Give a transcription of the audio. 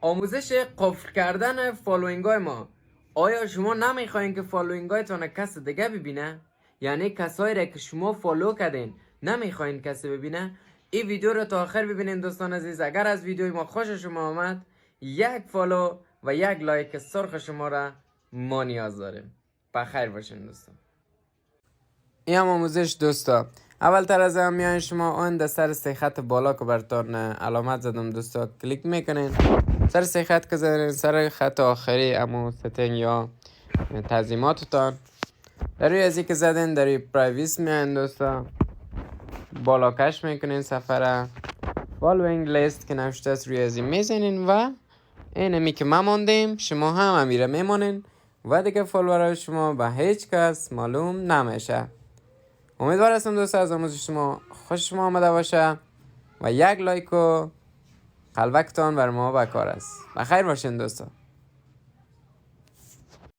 آموزش قفل کردن فالوینگ های ما. آیا شما نمیخواین که فالوینگ هایتان کس دیگه ببینه؟ یعنی کسایی را که شما فالو کردین نمیخواین کسی ببینه؟ این ویدیو رو تا آخر ببینین دوستان عزیز. اگر از ویدیوی ما خوش شما آمد، یک فالو و یک لایک سرخ شما را ما نیاز داریم. بخیر باشین دوستان. این هم آموزش دوستا. اول تر از هم میان شما اون در سر سه خط بالا که براتون علامت زدم دوستا کلیک میکنین. سر سه خط که زدین، سر خط آخری امو ستینگ یا تنظیماتتان در روی ازی که زدین در روی پرایویس میان دوستا، بالا کش میکنین سفره فالوینگ لیست که نوشته است روی ازی میزنین و اینمی که ما موندیم شما هم امیره میمونین و دیگه فالوورای شما به هیچ کس معلوم نمیشه. امیدوار هستم دوستا از آموزش شما خوش شما آمده باشه و یک لایک و قلبکتان بر ما بکار است. بخیر باشین دوستا.